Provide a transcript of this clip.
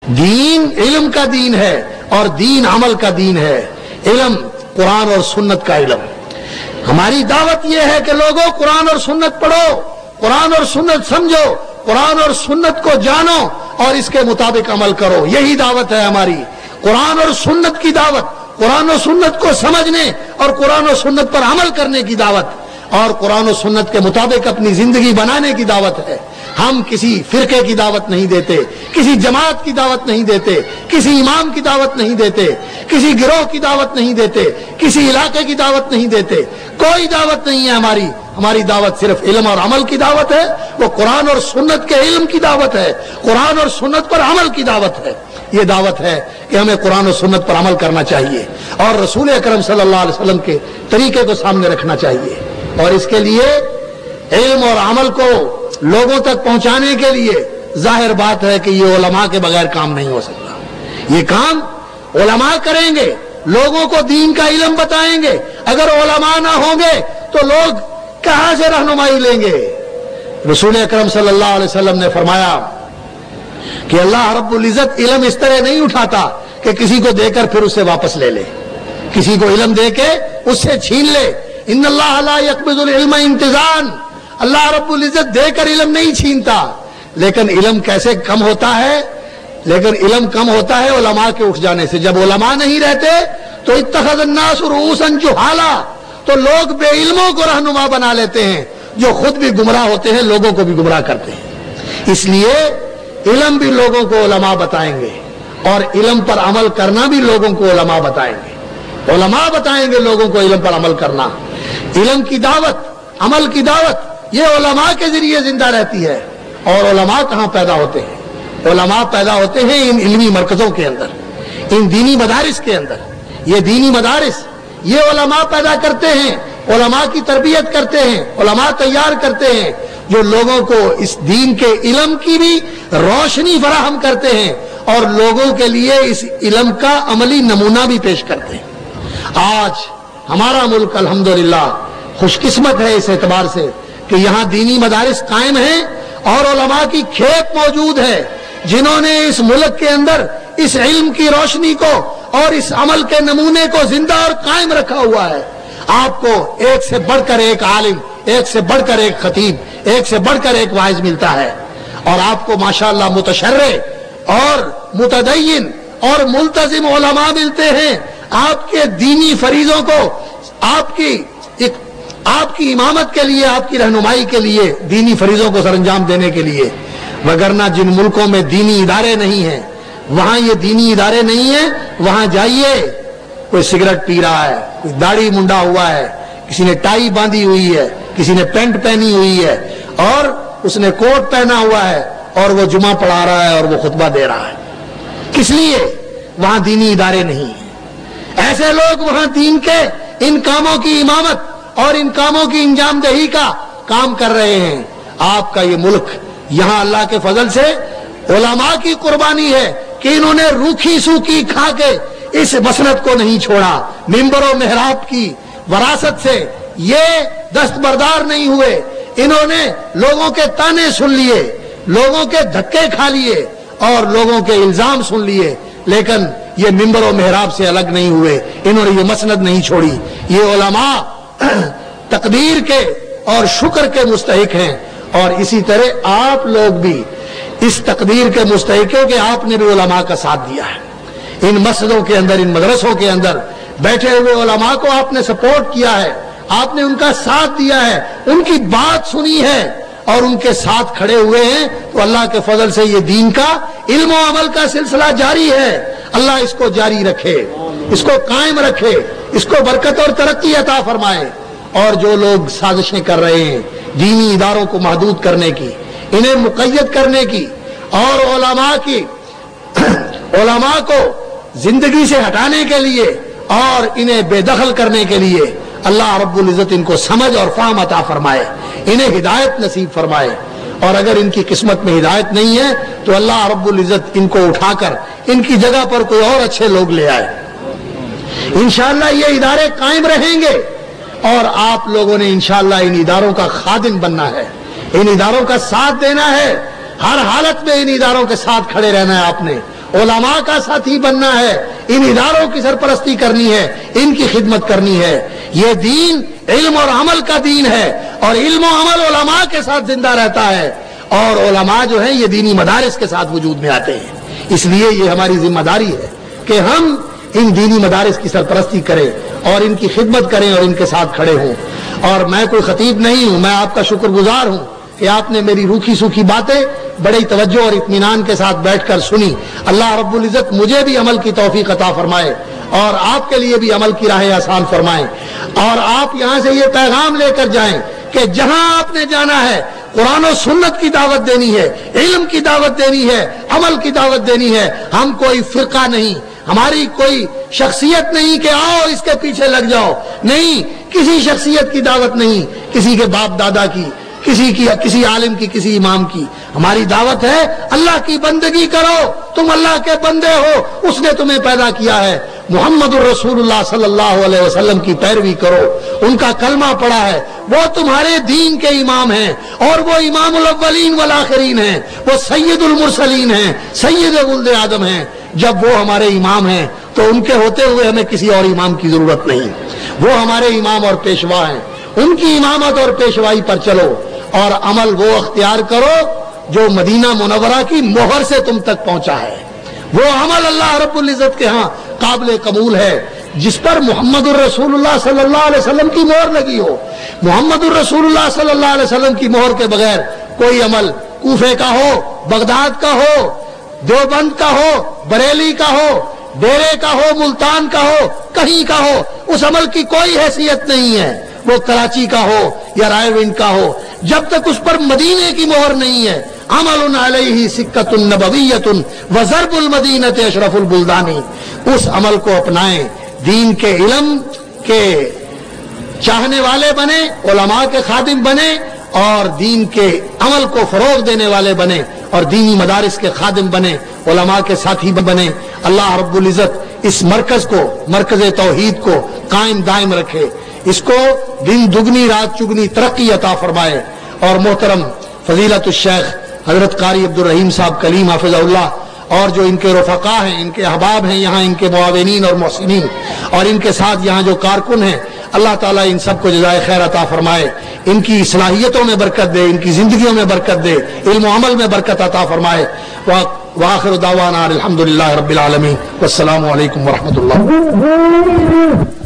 دین علم کا دین ہے اور دین عمل کا دین ہے. علم قرآن اور سنت کا علم. ہماری دعوت یہ ہے کہ لوگوں قرآن اور سنت پڑھو, قرآن اور سنت سمجھو, قرآن اور سنت کو جانو اور اس کے مطابق عمل کرو. یہی دعوت ہے ہماری, قرآن اور سنت کی دعوت, قرآن و سنت کو سمجھنے اور قرآن و سنت پر عمل کرنے کی دعوت, اور قرآن و سنت کے مطابق اپنی زندگی بنانے کی دعوت ہے. ہم کسی فرقے کی دعوت نہیں دیتے, کسی جماعت کی دعوت نہیں دیتے, کسی امام کی دعوت نہیں دیتے, کسی گروہ کی دعوت نہیں دیتے, کسی علاقے کی دعوت نہیں دیتے. کوئی دعوت نہیں ہے ہماری. ہماری دعوت صرف علم اور عمل کی دعوت ہے. وہ قرآن اور سنت کے علم کی دعوت ہے, قرآن اور سنت پر عمل کی دعوت ہے. یہ دعوت ہے کہ ہمیں قرآن و سنت پر عمل کرنا چاہیے اور رسول اکرم صلی اللہ علیہ وسلم کے طریقے کو سامنے رکھنا چاہیے. اور اس کے لیے علم اور عمل کو لوگوں تک پہنچانے کے لیے ظاہر بات ہے کہ یہ علماء کے بغیر کام نہیں ہو سکتا. یہ کام علماء کریں گے, لوگوں کو دین کا علم بتائیں گے. اگر علماء نہ ہوں گے تو لوگ کہاں سے رہنمائی لیں گے؟ رسول اکرم صلی اللہ علیہ وسلم نے فرمایا کہ اللہ رب العزت علم اس طرح نہیں اٹھاتا کہ کسی کو دے کر پھر اسے واپس لے لے, کسی کو علم دے کے اس سے چھین لے. ان اللہ لا یقبض العلم انتزاعا, اللہ رب العزت دے کر علم نہیں چھینتا. لیکن علم کیسے کم ہوتا ہے؟ لیکن علم کم ہوتا ہے علماء کے اٹھ جانے سے. جب علماء نہیں رہتے تو اتخذ الناس رؤوسا جہالا, تو لوگ بے علموں کو رہنما بنا لیتے ہیں جو خود بھی گمراہ ہوتے ہیں, لوگوں کو بھی گمراہ کرتے ہیں. اس لیے علم بھی لوگوں کو علماء بتائیں گے اور علم پر عمل کرنا بھی لوگوں کو علماء بتائیں گے. علماء بتائیں گے لوگوں کو علم پر عمل کرنا. علم کی دعوت, عمل کی دعوت یہ علماء کے ذریعے زندہ رہتی ہے. اور علماء کہاں پیدا ہوتے ہیں؟ علماء پیدا ہوتے ہیں ان علمی مرکزوں کے اندر, ان دینی مدارس کے اندر. یہ دینی مدارس یہ علماء پیدا کرتے ہیں, علماء کی تربیت کرتے ہیں, علماء تیار کرتے ہیں جو لوگوں کو اس دین کے علم کی بھی روشنی فراہم کرتے ہیں اور لوگوں کے لیے اس علم کا عملی نمونہ بھی پیش کرتے ہیں. آج ہمارا ملک الحمدللہ خوش قسمت ہے اس اعتبار سے کہ یہاں دینی مدارس قائم ہیں اور علماء کی کھیپ موجود ہے جنہوں نے اس ملک کے اندر اس علم کی روشنی کو اور اس عمل کے نمونے کو زندہ اور قائم رکھا ہوا ہے. آپ کو ایک سے بڑھ کر ایک عالم, ایک سے بڑھ کر ایک خطیب, ایک سے بڑھ کر ایک واعظ ملتا ہے, اور آپ کو ماشاءاللہ متشرع اور متدین اور ملتزم علماء ملتے ہیں. آپ کے دینی فریضوں کو آپ کی امامت کے لیے, آپ کی رہنمائی کے لیے, دینی فریضوں کو سر انجام دینے کے لیے. وگرنہ جن ملکوں میں دینی ادارے نہیں ہیں وہاں یہ دینی ادارے نہیں ہیں. وہاں جائیے, کوئی سگریٹ پی رہا ہے, کوئی داڑھی منڈا ہوا ہے, کسی نے ٹائی باندھی ہوئی ہے, کسی نے پینٹ پہنی ہوئی ہے اور اس نے کوٹ پہنا ہوا ہے اور وہ جمعہ پڑھا رہا ہے اور وہ خطبہ دے رہا ہے. کس لیے؟ وہاں دینی ادارے نہیں ہیں. ایسے لوگ وہاں دین کے ان کاموں کی امامت اور ان کاموں کی انجام دہی کا کام کر رہے ہیں. آپ کا یہ ملک یہاں اللہ کے فضل سے علماء کی قربانی ہے کہ انہوں نے روکھی سوکھی کھا کے اس مسند کو نہیں چھوڑا. ممبر و محراب کی وراثت سے یہ دستبردار نہیں ہوئے. انہوں نے لوگوں کے تانے سن لیے, لوگوں کے دھکے کھا لیے اور لوگوں کے الزام سن لیے, لیکن یہ ممبر و محراب سے الگ نہیں ہوئے. انہوں نے یہ مسند نہیں چھوڑی. یہ علماء تقدیر کے اور شکر کے مستحق ہیں, اور اسی طرح آپ لوگ بھی اس تقدیر کے مستحق ہو کہ آپ نے بھی علماء کا ساتھ دیا ہے. ان مسجدوں کے اندر, ان مدرسوں کے اندر بیٹھے ہوئے علماء کو آپ نے سپورٹ کیا ہے, آپ نے ان کا ساتھ دیا ہے, ان کی بات سنی ہے اور ان کے ساتھ کھڑے ہوئے ہیں. تو اللہ کے فضل سے یہ دین کا علم و عمل کا سلسلہ جاری ہے. اللہ اس کو جاری رکھے, اس کو قائم رکھے, اس کو برکت اور ترقی عطا فرمائے. اور جو لوگ سازشیں کر رہے ہیں دینی اداروں کو محدود کرنے کی, انہیں مقید کرنے کی اور علماء کو زندگی سے ہٹانے کے لیے اور انہیں بے دخل کرنے کے لیے, اللہ رب العزت ان کو سمجھ اور فہم عطا فرمائے, انہیں ہدایت نصیب فرمائے. اور اگر ان کی قسمت میں ہدایت نہیں ہے تو اللہ رب العزت ان کو اٹھا کر ان کی جگہ پر کوئی اور اچھے لوگ لے آئے. انشاءاللہ یہ ادارے قائم رہیں گے اور آپ لوگوں نے انشاءاللہ ان اداروں کا خادم بننا ہے, ان اداروں کا ساتھ دینا ہے. ہر حالت میں ان اداروں کے ساتھ کھڑے رہنا ہے آپ نے, علماء کا ساتھی بننا ہے، ان اداروں کی سرپرستی کرنی ہے، ان کی خدمت کرنی ہے۔ یہ دین علم اور عمل کا دین ہے، اور علم و عمل علماء کے ساتھ زندہ رہتا ہے، اور علماء جو ہیں یہ دینی مدارس کے ساتھ وجود میں آتے ہیں۔ اس لیے یہ ہماری ذمہ داری ہے کہ ہم ان دینی مدارس کی سرپرستی کریں اور ان کی خدمت کریں اور ان کے ساتھ کھڑے ہوں۔ اور میں کوئی خطیب نہیں ہوں، میں آپ کا شکر گزار ہوں کہ آپ نے میری روکھی سوکھی باتیں بڑی توجہ اور اطمینان کے ساتھ بیٹھ کر سنی۔ اللہ رب العزت مجھے بھی عمل کی توفیق عطا فرمائے اور آپ کے لیے بھی عمل کی راہیں آسان فرمائیں، اور آپ یہاں سے یہ پیغام لے کر جائیں کہ جہاں آپ نے جانا ہے قرآن و سنت کی دعوت دینی ہے، علم کی دعوت دینی ہے، عمل کی دعوت دینی ہے۔ ہم کوئی فرقہ نہیں، ہماری کوئی شخصیت نہیں کہ آؤ اس کے پیچھے لگ جاؤ، نہیں، کسی شخصیت کی دعوت نہیں، کسی کے باپ دادا کی، کسی عالم کی، کسی امام کی۔ ہماری دعوت ہے اللہ کی بندگی کرو، تم اللہ کے بندے ہو، اس نے تمہیں پیدا کیا ہے۔ محمد الرسول اللہ صلی اللہ علیہ وسلم کی پیروی کرو، ان کا کلمہ پڑھا ہے، وہ تمہارے دین کے امام ہیں، اور وہ امام الاولین والآخرین ہیں، وہ سید المرسلین ہیں، سید ولد آدم ہیں۔ جب وہ ہمارے امام ہیں تو ان کے ہوتے ہوئے ہمیں کسی اور امام کی ضرورت نہیں، وہ ہمارے امام اور پیشوا ہیں، ان کی امامت اور پیشوائی پر چلو، اور عمل وہ اختیار کرو جو مدینہ منورہ کی مہر سے تم تک پہنچا ہے۔ وہ عمل اللہ رب العزت کے ہاں قابل قبول ہے جس پر محمد الرسول اللہ صلی اللہ علیہ وسلم کی مہر لگی ہو۔ محمد الرسول اللہ صلی اللہ علیہ وسلم کی مہر کے بغیر کوئی عمل کوفے کا ہو، بغداد کا ہو، دیوبند کا ہو، بریلی کا ہو، ڈیرے کا ہو، ملتان کا ہو، کہیں کا ہو، اس عمل کی کوئی حیثیت نہیں ہے، وہ کراچی کا ہو یا رائے ونڈ کا ہو، جب تک اس پر مدینے کی مہر نہیں ہے۔ عمل علیہ سکۃ نبویۃ وضرب المدینۃ اشرف البلدان، اس عمل کو اپنائیں، دین کے علم کے چاہنے والے بنے، علماء کے خادم بنے، اور دین کے عمل کو فروغ دینے والے بنے، اور دینی مدارس کے خادم بنے، علماء کے ساتھی بنے۔ اللہ رب العزت اس مرکز کو، مرکز توحید کو قائم دائم رکھے، اس کو دن دگنی رات چگنی ترقی عطا فرمائے۔ اور محترم فضیلت الشیخ حضرت قاری عبد الرحیم صاحب کلیم حافظ اللہ، اور جو ان کے رفقا ہیں، ان کے احباب ہیں یہاں، ان کے معاونین اور محسنین، اور ان کے ساتھ یہاں جو کارکن ہیں، اللہ تعالیٰ ان سب کو جزائے خیر عطا فرمائے، ان کی صلاحیتوں میں برکت دے، ان کی زندگیوں میں برکت دے، علم و عمل میں برکت عطا فرمائے۔ وآخر دعوانا الحمدللہ رب العالمین، والسلام علیکم ورحمۃ اللہ۔